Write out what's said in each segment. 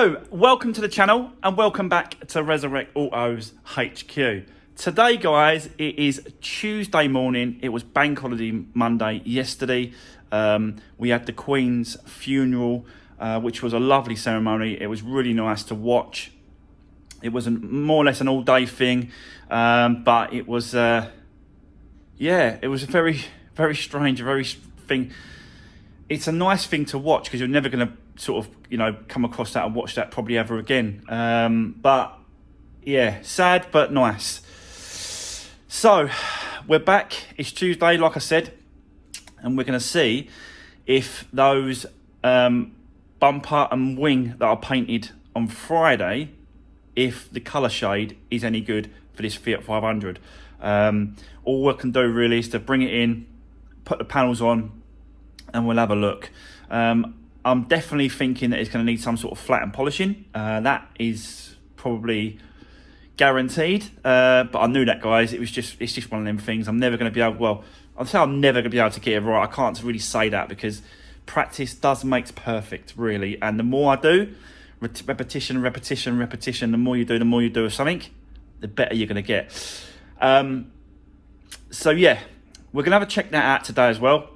Hello, welcome to the channel and welcome back to Resurwreck Autos HQ. Today guys, it is Tuesday morning. It was Bank Holiday Monday yesterday. We had the Queen's funeral, which was a lovely ceremony. It was really nice to watch. It was more or less an all day thing, but it was, it was a very, very strange, it's a nice thing to watch because you're never going to sort of, come across that and watch that probably ever again. But yeah, sad but nice. So we're back. It's Tuesday, like I said, and we're going to see if those bumper and wing that are painted on Friday, if the colour shade is any good for this Fiat 500. All we can do really is to bring it in, put the panels on, and we'll have a look. I'm definitely thinking that it's going to need some sort of flat and polishing. That is probably guaranteed. But I knew that, guys. It's just one of them things. I'm never going to be able. Well, I'll say I'm never going to be able to get it right. I can't really say that because practice does make perfect, really. And the more I do, repetition. The more you do of something, the better you're going to get. So yeah, we're going to have a check that out today as well,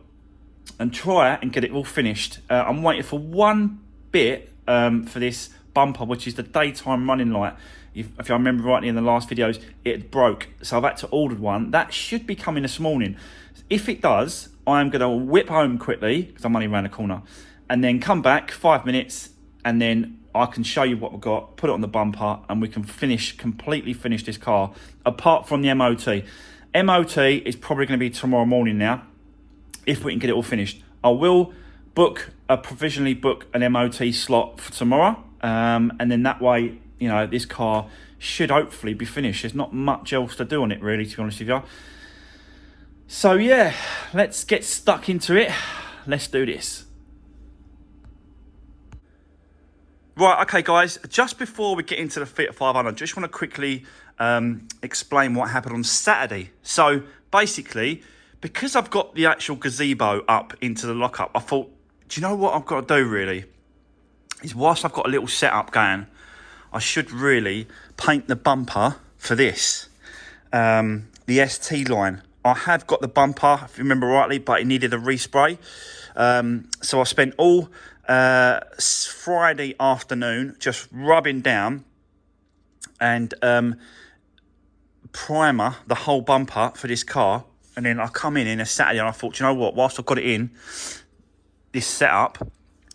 and try and get it all finished. I'm waiting for one bit for this bumper, which is the daytime running light. If I remember rightly in the last videos, it broke, so I've had to order one. That should be coming this morning. If it does, I'm going to whip home quickly, because I'm only around the corner, and then come back 5 minutes, and then I can show you what we've got, put it on the bumper, and we can completely finish this car, apart from the MOT. MOT is probably going to be tomorrow morning now, if we can get it all finished. I will provisionally book an MOT slot for tomorrow, and then that way, this car should hopefully be finished. There's not much else to do on it, really, to be honest with you. So yeah, let's get stuck into it. Let's do this. Right, okay guys, just before we get into the Fiat 500, I just want to quickly explain what happened on Saturday. So basically, because I've got the actual gazebo up into the lockup, I thought, do you know what I've got to do really? Is whilst I've got a little setup going, I should really paint the bumper for this, the ST line. I have got the bumper, if you remember rightly, but it needed a respray. So I spent all Friday afternoon just rubbing down and primer the whole bumper for this car. And then I come in a Saturday and I thought, you know what, whilst I've got it in, this setup,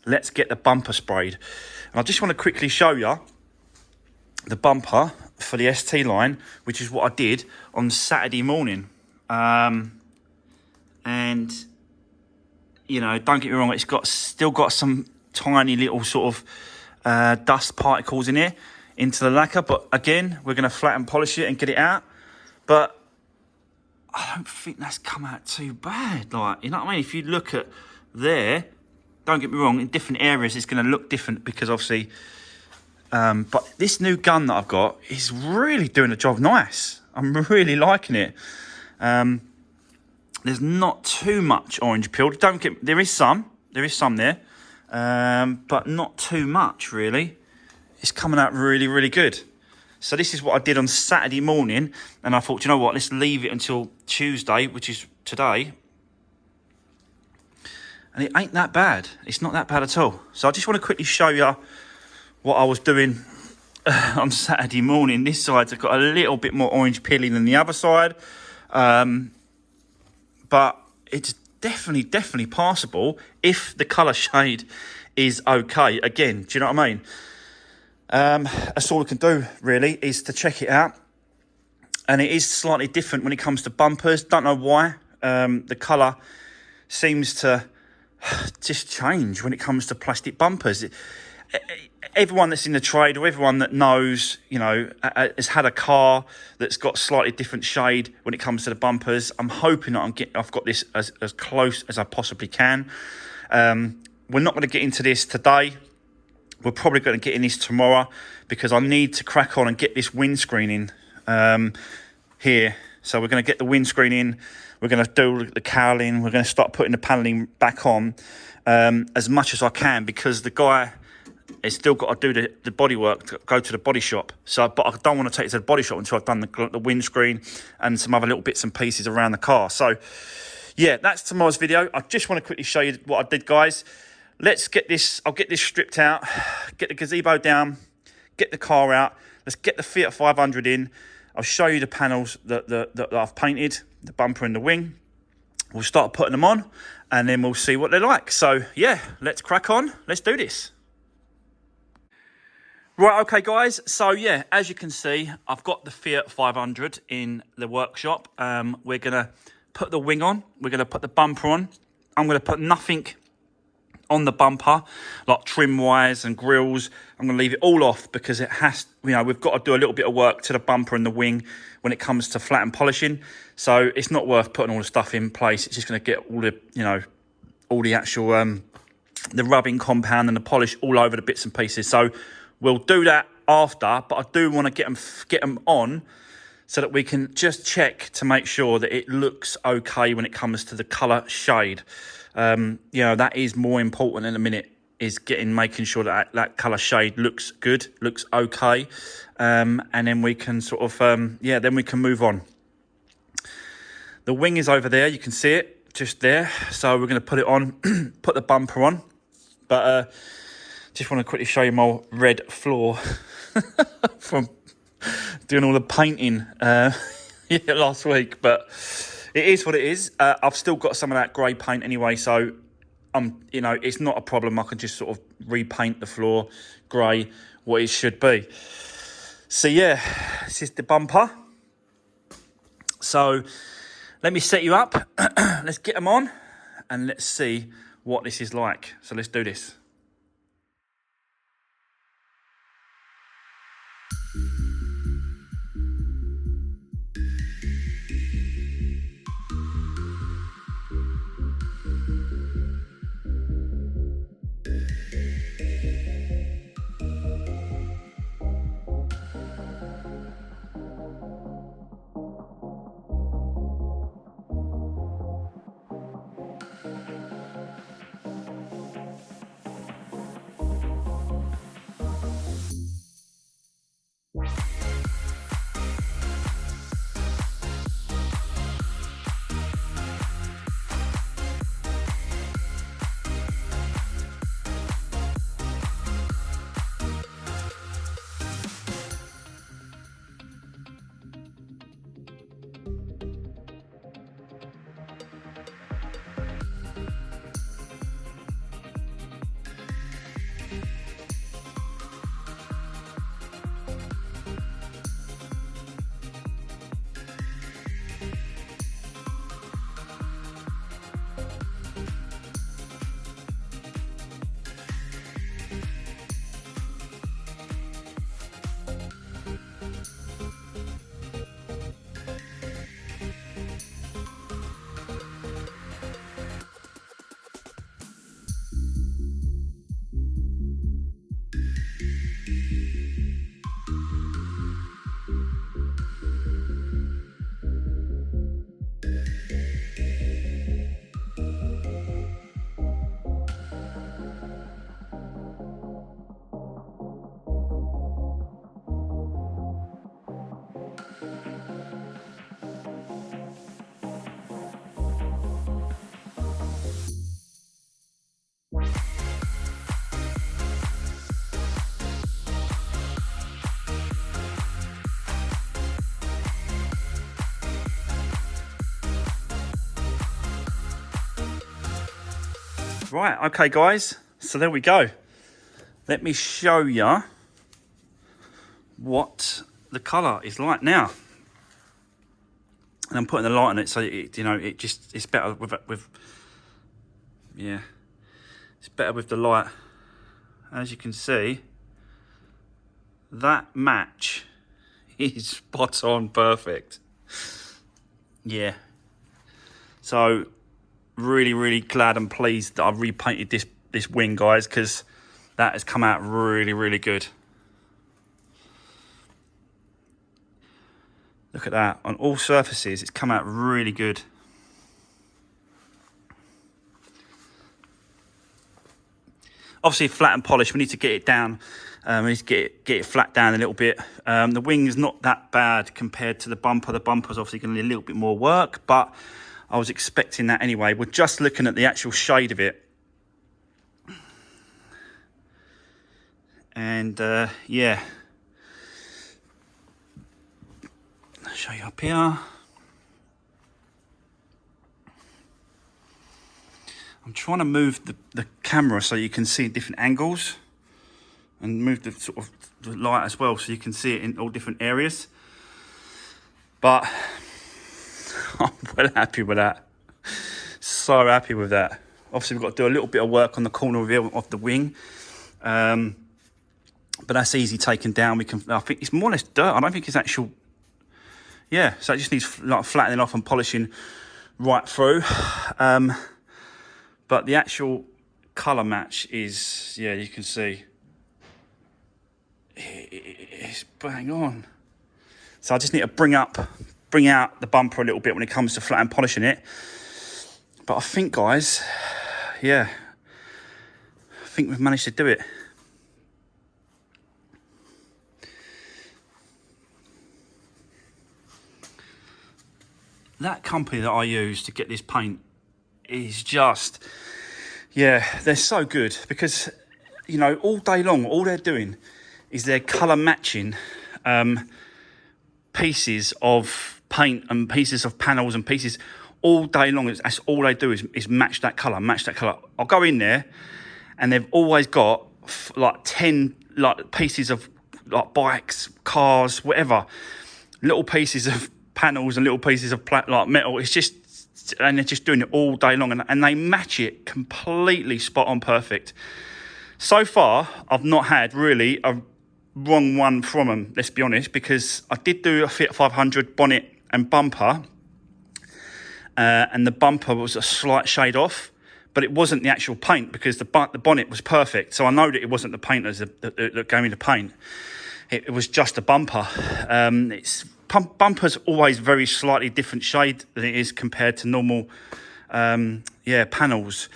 let's get the bumper sprayed. And I just want to quickly show you the bumper for the ST line, which is what I did on Saturday morning. And, don't get me wrong, it's still got some tiny little sort of dust particles in here into the lacquer. But again, we're going to flat and polish it and get it out. But I don't think that's come out too bad. Like, you know what I mean? If you look at there, don't get me wrong, in different areas it's going to look different because obviously, but this new gun that I've got is really doing the job nice. I'm really liking it. There's not too much orange peel. There is some there, but not too much really. It's coming out really, really good. So this is what I did on Saturday morning, and I thought, you know what, let's leave it until Tuesday, which is today. And it ain't that bad. It's not that bad at all. So I just want to quickly show you what I was doing on Saturday morning. This side's got a little bit more orange peeling than the other side. But it's definitely passable if the colour shade is okay. Again, do you know what I mean? That's all we can do really, is to check it out. And it is slightly different when it comes to bumpers. Don't know why. The colour seems to just change when it comes to plastic bumpers. Everyone that's in the trade, or everyone that knows, has had a car that's got slightly different shade when it comes to the bumpers. I'm hoping that I've got this as close as I possibly can. We're not going to get into this today. We're probably going to get in this tomorrow because I need to crack on and get this windscreen in here. So we're going to get the windscreen in. We're going to do the cowling. We're going to start putting the panelling back on as much as I can, because the guy, it's still got to do the body work to go to the body shop. So, but I don't want to take it to the body shop until I've done the windscreen and some other little bits and pieces around the car. So, yeah, that's tomorrow's video. I just want to quickly show you what I did, guys. Let's get this. I'll get this stripped out, get the gazebo down, get the car out. Let's get the Fiat 500 in. I'll show you the panels that I've painted, the bumper and the wing. We'll start putting them on, and then we'll see what they're like. So, yeah, let's crack on. Let's do this. Right, okay, guys. So, yeah, as you can see, I've got the Fiat 500 in the workshop. We're going to put the wing on. We're going to put the bumper on. I'm going to put nothing on the bumper, like trim wires and grills. I'm going to leave it all off because it has, you know, we've got to do a little bit of work to the bumper and the wing when it comes to flat and polishing. So it's not worth putting all the stuff in place. It's just going to get all the, you know, all the actual, the rubbing compound and the polish all over the bits and pieces. So we'll do that after, but I do want to get them on so that we can just check to make sure that it looks okay when it comes to the colour shade. You know, that is more important in a minute, is making sure that that colour shade looks good, looks okay. And then we can sort of, yeah, then we can move on. The wing is over there. You can see it just there. So we're going to put it on, put the bumper on. But just want to quickly show you my red floor from doing all the painting last week. But it is what it is. I've still got some of that grey paint anyway, so you know, it's not a problem. I can just sort of repaint the floor grey, what it should be. So yeah, this is the bumper. So let me set you up. Let's get them on and let's see what this is like. So let's do this. Right, okay, guys. So there we go. Let me show you what the colour is like now. And I'm putting the light on it so it, you know, it's better with yeah, it's better with the light. As you can see, that match is spot on, perfect. Yeah. So really glad and pleased that I've repainted this wing, guys, because that has come out really good. Look at that. On all surfaces, it's come out really good. obviously flat and polished. We need to get it down. We need to get it flat down a little bit. The wing is not that bad compared to the bumper. The bumper's obviously going to need a little bit more work, but I was expecting that anyway. We're just looking at the actual shade of it. And yeah, I'll show you up here. I'm trying to move the camera so you can see different angles, and move the sort of the light as well so you can see it in all different areas. But I'm well happy with that. So happy with that. Obviously we've got to do a little bit of work on the corner of the wing. But that's easy taken down. I think it's more or less dirt. I don't think it's actual. Yeah, so it just needs like flattening off and polishing right through. But the actual colour match is, yeah, you can see it's bang on. So I just need to bring out the bumper a little bit when it comes to flat and polishing it. But I think, guys, yeah, I think we've managed to do it. That company that I use to get this paint is just, yeah, they're so good, because, you know, all day long, all they're doing is they're colour matching pieces of paint and pieces of panels and pieces all day long. That's all they do is match that colour, match that colour. I'll go in there and they've always got like 10 like pieces of like bikes, cars, whatever, little pieces of panels and little pieces of like metal. It's just, and they're just doing it all day long, and they match it completely spot on perfect. So far, I've not had really a wrong one from them, let's be honest, because I did do a Fiat 500 bonnet and bumper, and the bumper was a slight shade off, but it wasn't the actual paint, because the bonnet was perfect. So I know that it wasn't the painters that gave me the paint. It was just the bumper. Bumper's always very slightly different shade than it is compared to normal panels.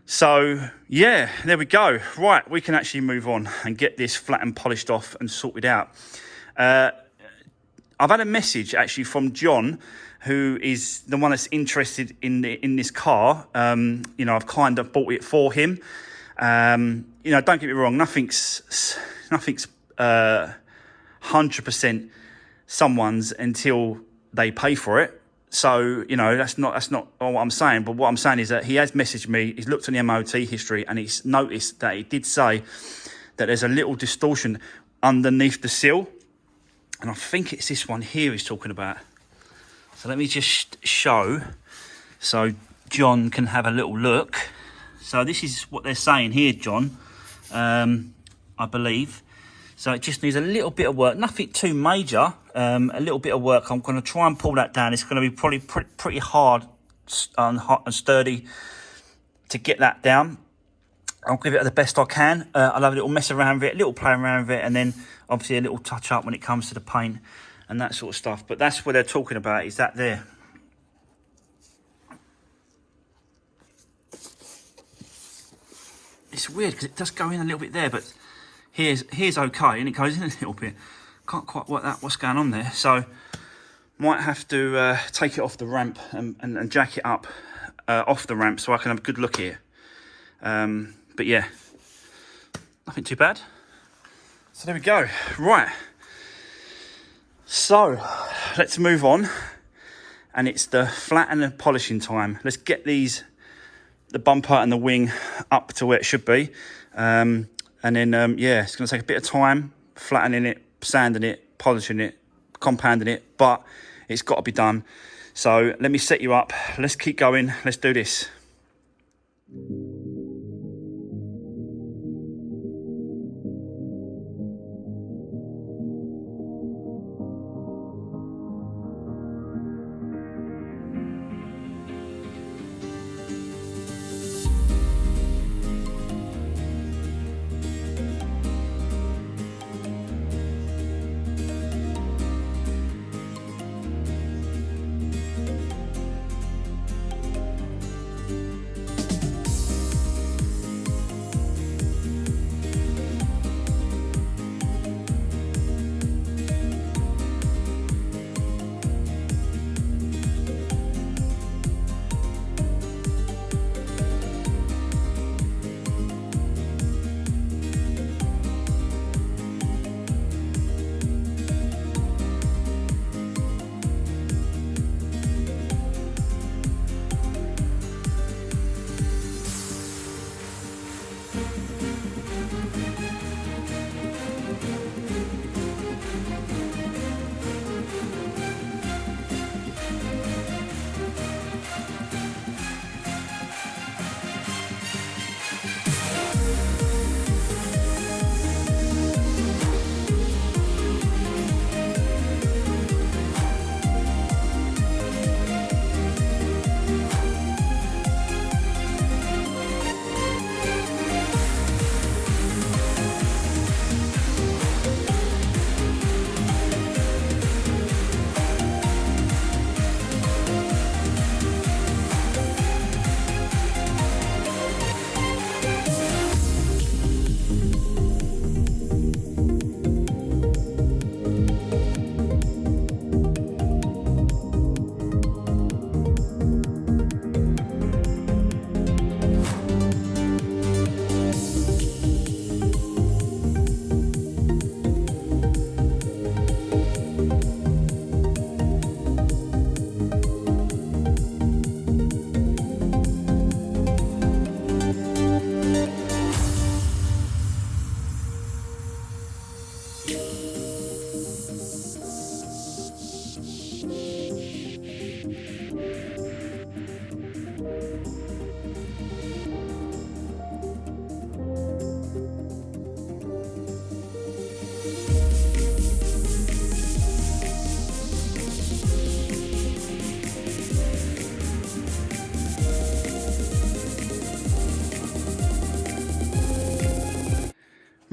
So yeah, there we go. Right, we can actually move on and get this flat and polished off and sorted out. I've had a message actually from John, who is the one that's interested in this car. You know, I've kind of bought it for him. You know, don't get me wrong, nothing's 100% someone's until they pay for it. So, you know, that's not what I'm saying. But what I'm saying is that he has messaged me, he's looked on the MOT history, and he's noticed that it did say that there's a little distortion underneath the sill. And I think it's this one here he's talking about. So let me just show, so John can have a little look. So this is what they're saying here, John, I believe. So it just needs a little bit of work, nothing too major, a little bit of work. I'm going to try and pull that down. It's going to be probably pretty hard and sturdy to get that down. I'll give it the best I can. I'll have a little mess around with it, a little play around with it, and then obviously a little touch up when it comes to the paint and that sort of stuff. But that's what they're talking about, is that there. It's weird because it does go in a little bit there, but here's okay, and it goes in a little bit. Can't quite work out what's going on there, so might have to take it off the ramp and jack it up off the ramp so I can have a good look here. But yeah, nothing too bad. So there we go. Right, so let's move on, and it's the flat and the polishing time. Let's get the bumper and the wing up to where it should be. And then, yeah, it's going to take a bit of time, flattening it, sanding it, polishing it, compounding it, but it's got to be done. So let me set you up. Let's keep going. Let's do this.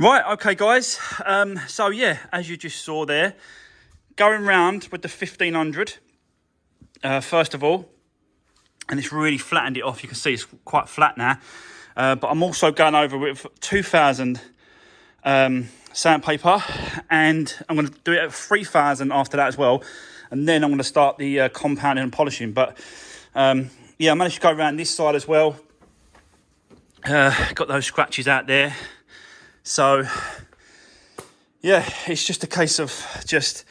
Right, okay, guys. So yeah, as you just saw there, going round with the 1500 first of all, and it's really flattened it off. You can see it's quite flat now. But I'm also going over with 2000 sandpaper, and I'm going to do it at 3000 after that as well. And then I'm going to start the compounding and polishing. But yeah, I managed to go around this side as well. Got those scratches out there. So yeah, it's just a case of just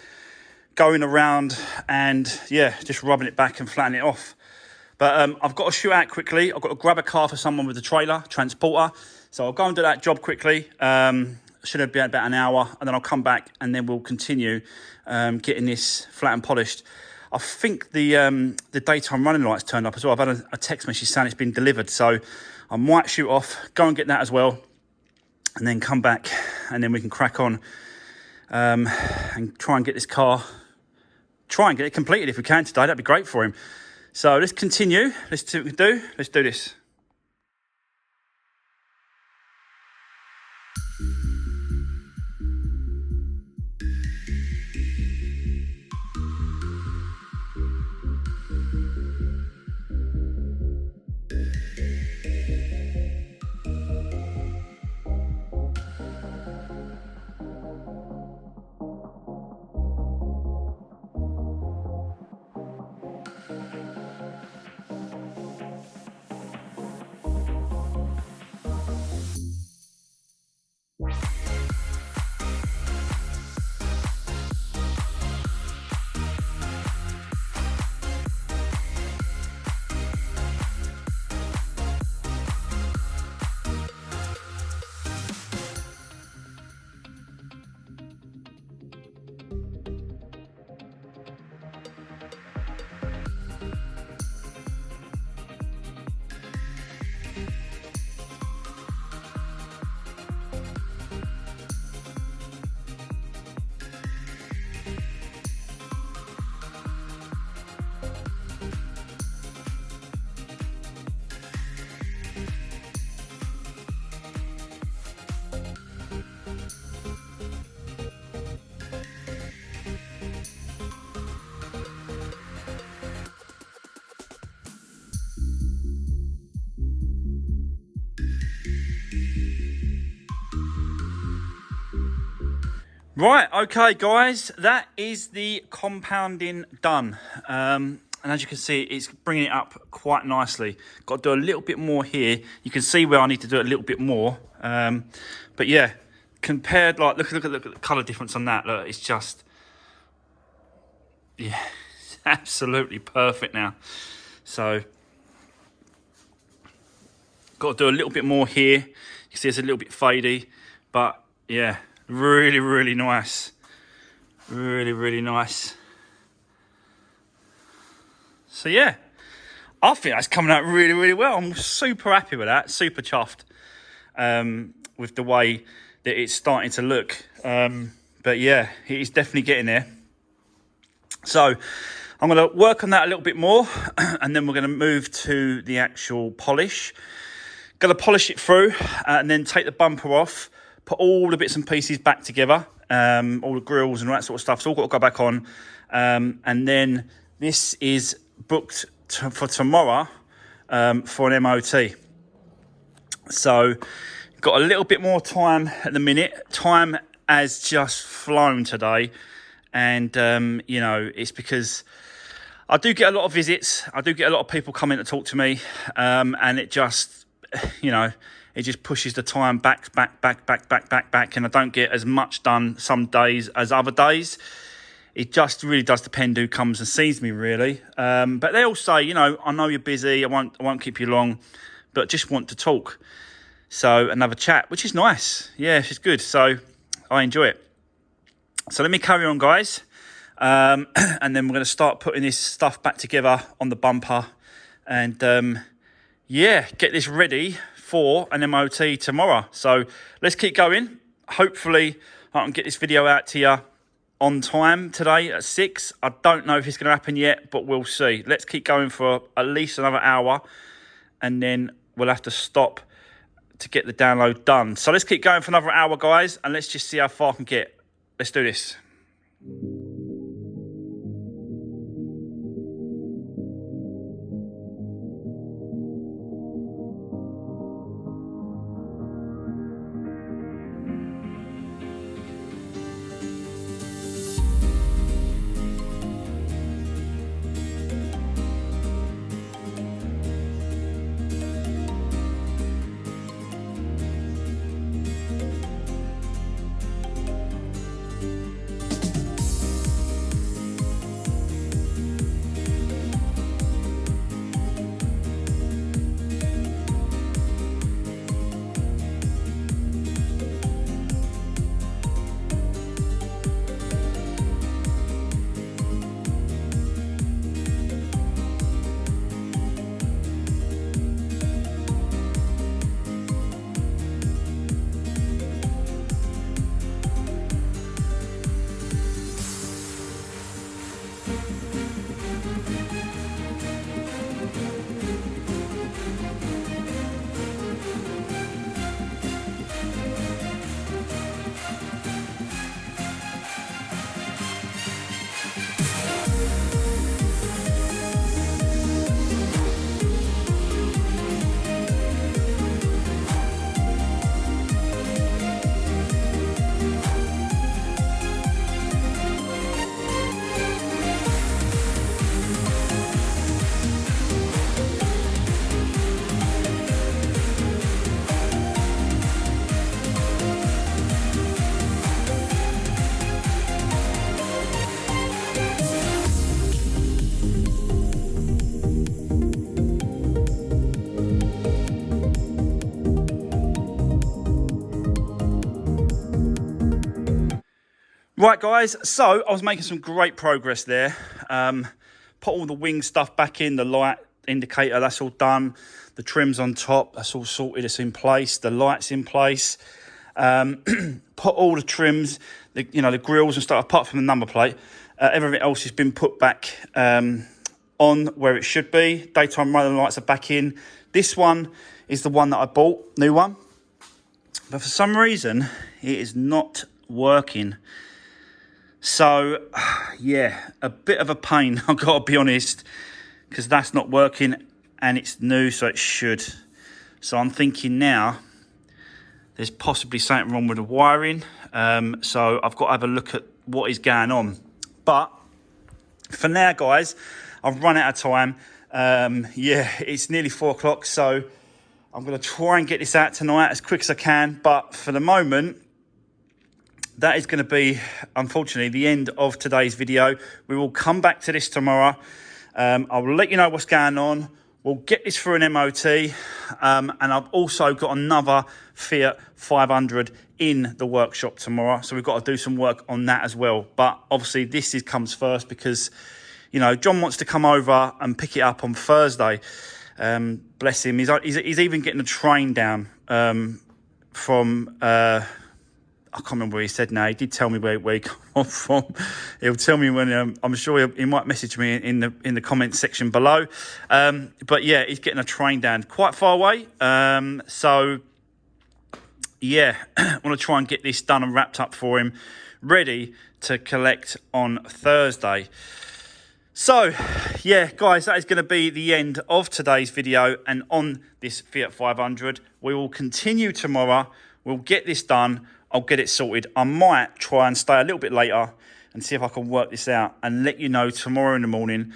going around and yeah, just rubbing it back and flattening it off. But I've got to shoot out quickly. I've got to grab a car for someone with a trailer, transporter. So I'll go and do that job quickly. Should have been about an hour, and then I'll come back and then we'll continue getting this flat and polished. I think the daytime running lights turned up as well. I've had a text message saying it's been delivered. So I might shoot off, go and get that as well, and then come back, and then we can crack on and try and get this car, try and get it completed if we can today. That'd be great for him. So let's continue. Let's see what we can do. Let's do this. Right, okay, guys, that is the compounding done. And as you can see, it's bringing it up quite nicely. Got to do a little bit more here. You can see where I need to do it a little bit more. But yeah, compared, like, look at the colour difference on that. Look, it's just, yeah, it's absolutely perfect now. So, got to do a little bit more here. You can see it's a little bit fadey, but yeah. Really, really nice. Really, really nice. So yeah, I think that's coming out really, really well. I'm super happy with that. Super chuffed with the way that it's starting to look. But yeah, it's definitely getting there. So I'm going to work on that a little bit more, and then we're going to move to the actual polish. Going to polish it through and then take the bumper off. Put all the bits and pieces back together, all the grills and all that sort of stuff. It's all got to go back on. And then this is booked for tomorrow for an MOT. So got a little bit more time at the minute. Time has just flown today. And, you know, it's because I do get a lot of visits. I do get a lot of people coming to talk to me. And it just, you know, it just pushes the time back, and I don't get as much done some days as other days. It just really does depend who comes and sees me, really. But they all say, you know, I know you're busy, I won't keep you long, but just want to talk. So another chat, which is nice. Yeah, it's good. So I enjoy it. So let me carry on, guys. And then we're going to start putting this stuff back together on the bumper, and yeah, get this ready for an MOT tomorrow. So let's keep going. Hopefully I can get this video out to you on time today at 6. I don't know if it's going to happen yet, but we'll see. Let's keep going for at least another hour, and then we'll have to stop to get the download done. So let's keep going for another hour, guys, and let's just see how far I can get. Let's do this. Right, guys, so I was making some great progress there. Put all the wing stuff back in, the light indicator, that's all done. The trim's on top, that's all sorted, it's in place. The light's in place. Put all the trims, the grills and stuff, apart from the number plate. Everything else has been put back on where it should be. Daytime running lights are back in. This one is the one that I bought, new one. But for some reason, it is not working. So, yeah, a bit of a pain, I've got to be honest, because that's not working and it's new, so it should. So I'm thinking now there's possibly something wrong with the wiring. So I've got to have a look at what is going on. But for now, guys, I've run out of time. Yeah, it's nearly 4 o'clock, so I'm going to try and get this out tonight as quick as I can. But for the moment, that is going to be, unfortunately, the end of today's video. We will come back to this tomorrow. I'll let you know what's going on. We'll get this through an MOT. And I've also got another Fiat 500 in the workshop tomorrow. So we've got to do some work on that as well. But obviously, comes first because, John wants to come over and pick it up on Thursday. Bless him. He's even getting a train down from... I can't remember where he said now. He did tell me where he come from. He'll tell me when. I'm sure he might message me in the comment section below. But yeah, he's getting a train down quite far away. So yeah, I want to try and get this done and wrapped up for him, ready to collect on Thursday. So yeah, guys, that is going to be the end of today's video. And on this Fiat 500, we will continue tomorrow. We'll get this done. I'll get it sorted. I might try and stay a little bit later and see if I can work this out and let you know tomorrow in the morning.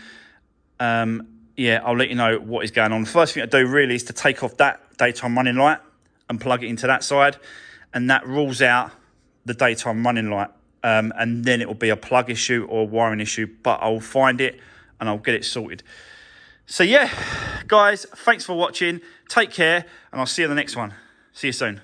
Yeah, I'll let you know what is going on. The first thing I do really is to take off that daytime running light and plug it into that side. And that rules out the daytime running light. And then it will be a plug issue or a wiring issue. But I'll find it and I'll get it sorted. So yeah, guys, thanks for watching. Take care and I'll see you in the next one. See you soon.